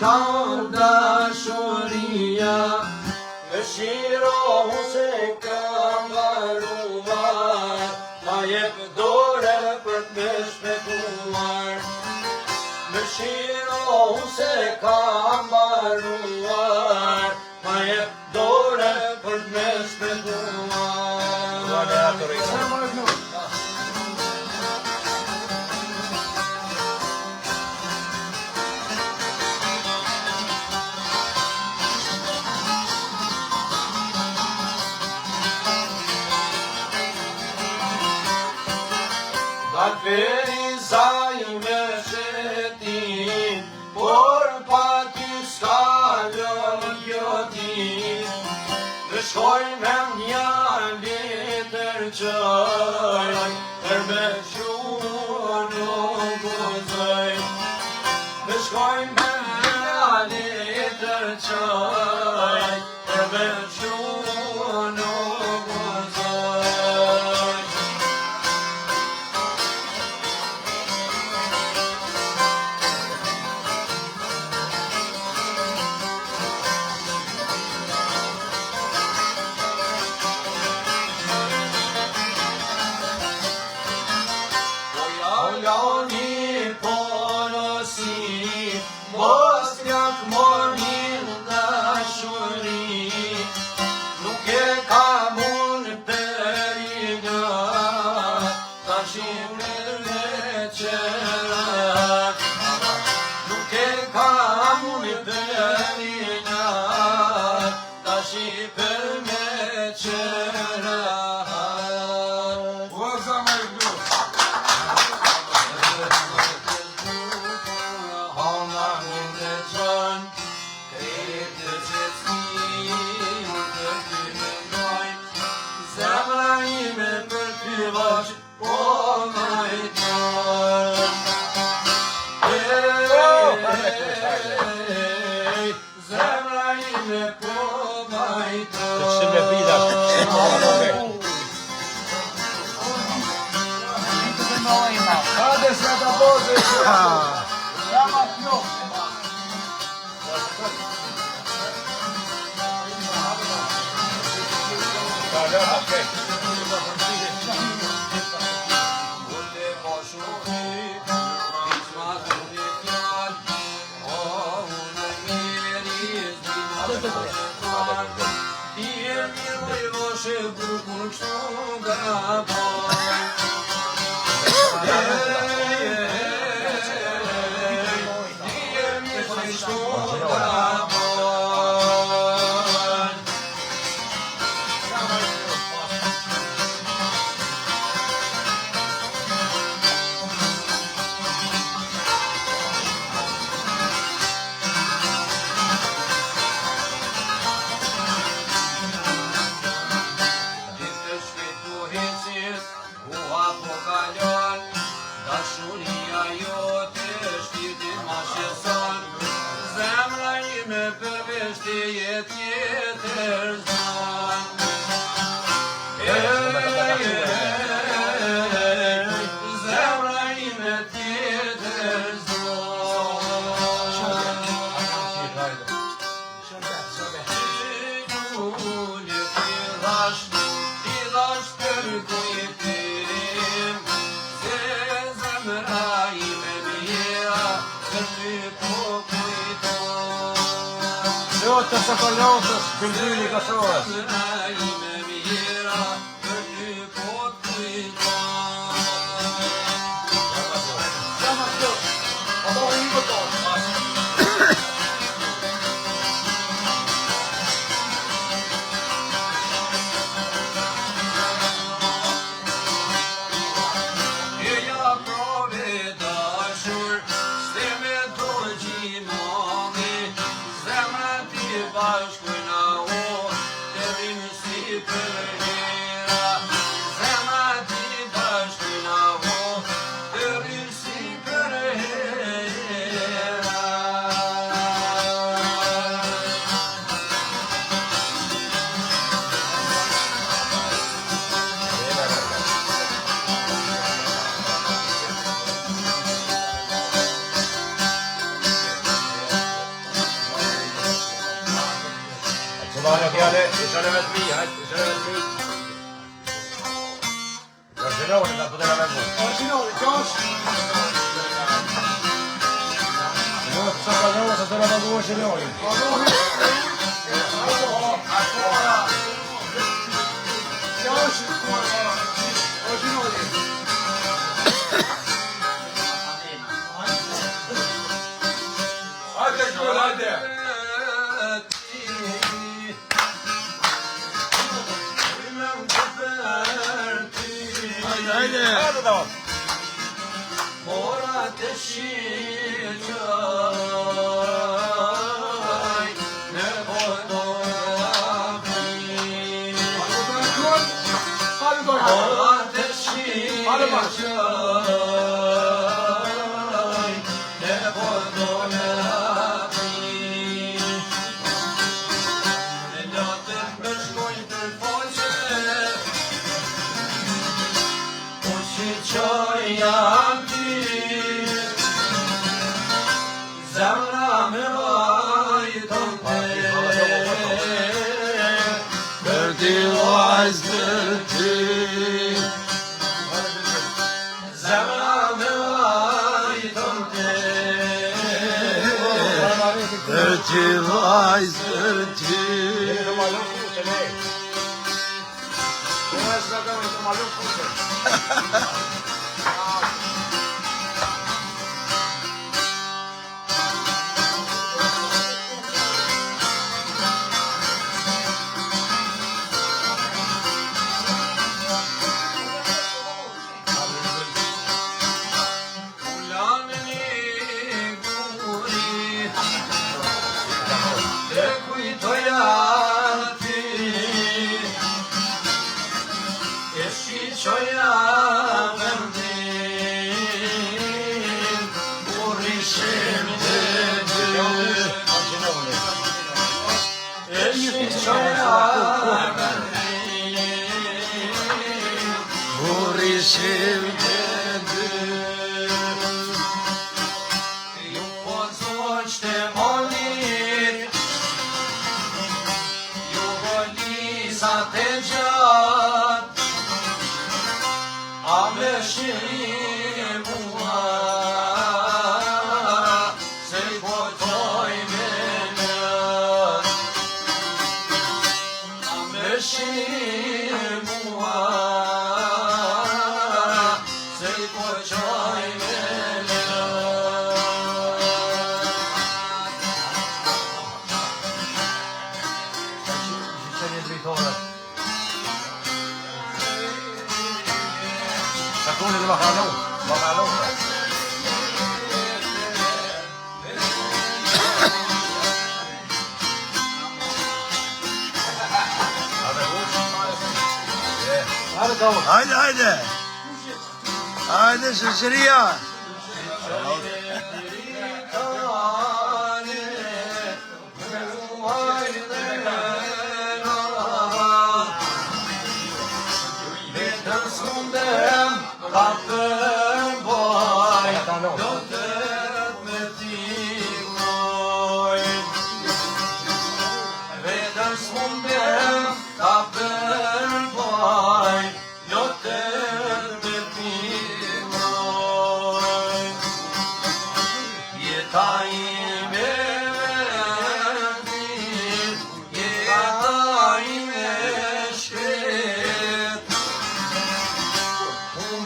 ka dashuria, më shirohu se kam mbaruar, ma jep dore për të shpëtuar. Më shirohu se kam mbaruar, ma jep dore për të shpëtuar. Feriza ime shetin, por pa ty s'ka lënë kjo dit. Në shkoj me një litër qaj, për me shumë nuk guzoj. Në shkoj me një litër qaj, për me shumë nuk guzoj. Një porosi, mos t'jak monin dashuri, nuk e kam unë periga, ta shimër me qera. Nuk e kam unë periga, ta shimër me qera. Hajde se ta bože! Jama pjo! Dashuria jote shpirtin ma sheson, zemra ime përveç të jetë jetër zon. Zemra ime tjetër zon. Gjulli ti dhash për kujtim, zemra ime mira, për ty po kujton. Ljotë se ka lotës, këndryli ka shohës. Zemra ime mira, për ty po kujton. Jama pjo! Apo i bëton! Bashkojna o, të vinë si Haydi şaşırıyor.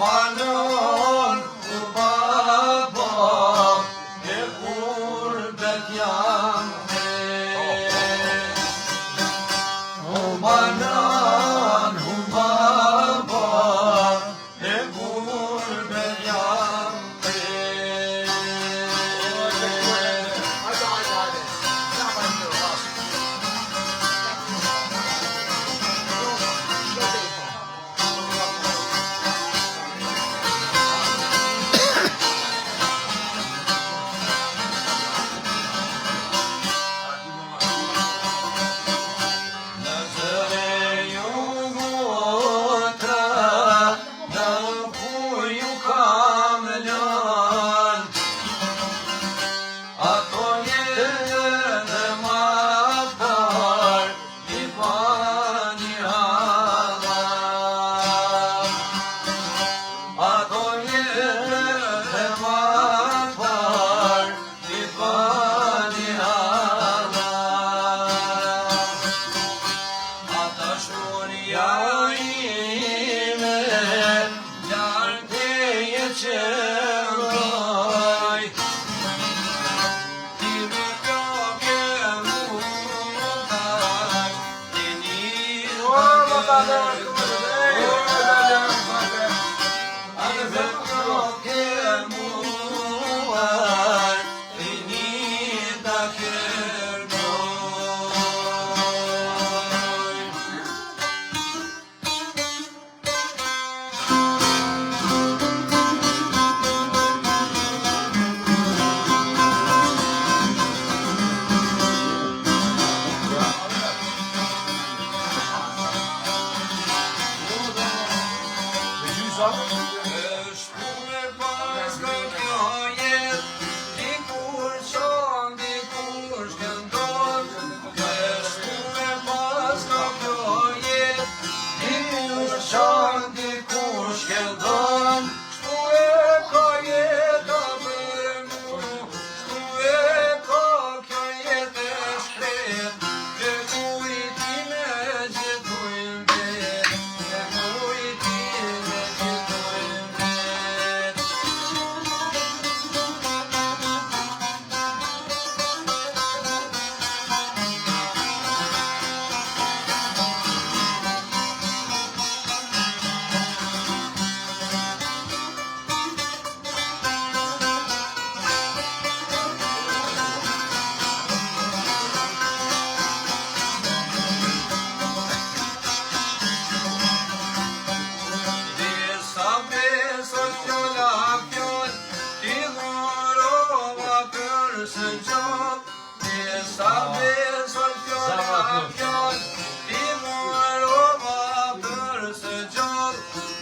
Mano ime, larg teje qëndroj. Ti me plake muaj, ti një është punë pas ka kjo jet, dikur qon, dikur shkëndon. Është punë pas ka kjo jet, dikur qon, dikur shkëndon. Shtu e ka jeta për mu, shtu e ka kjo jet e shkret. Që kujtime gjithujnë vet, që kujtime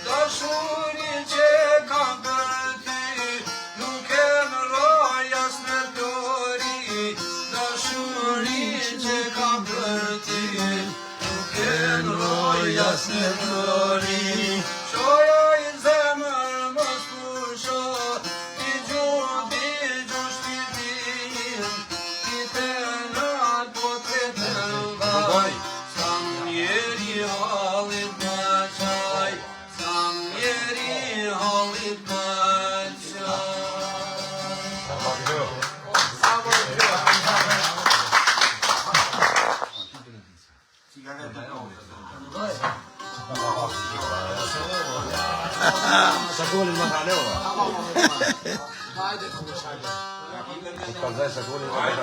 dashurin që kam për ty, nuk e më rojas në flori. Dashurin që kam për ty, nuk e më rojas në flori. Shoja i zemër mos pusho, ti gju shpirtin, ti të nat po të të vaj. Sa njeri hallit më qaj, sa njeri hallit më Shakuli ma ka leo. Kallaj shakuli ma ka leo.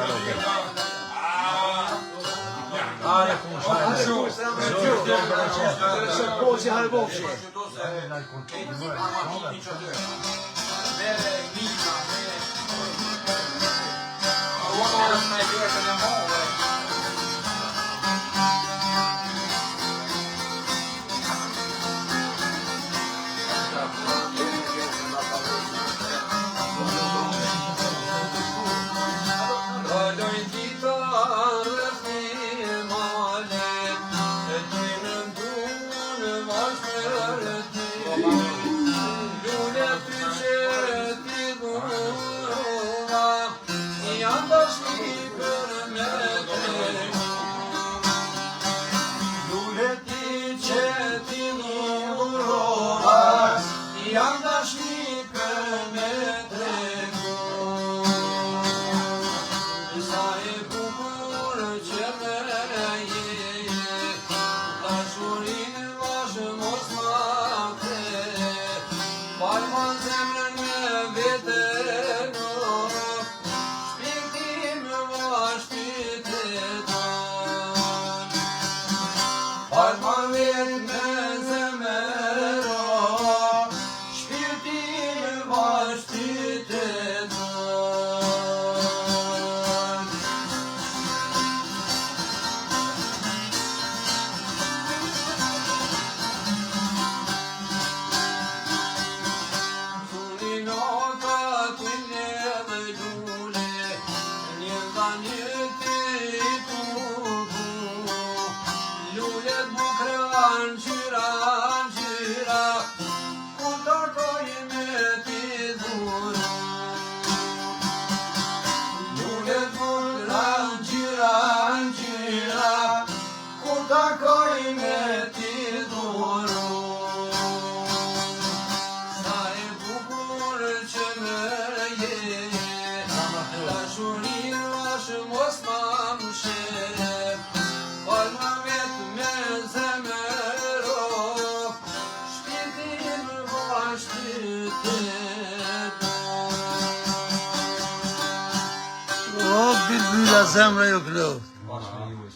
Ai ku shakuli halboshi. Jam dashni për me tregu, sa e bukur që me je, dashurin vash mos ma tregu. O, bilbyla zemra jo klot. Bashkë me ju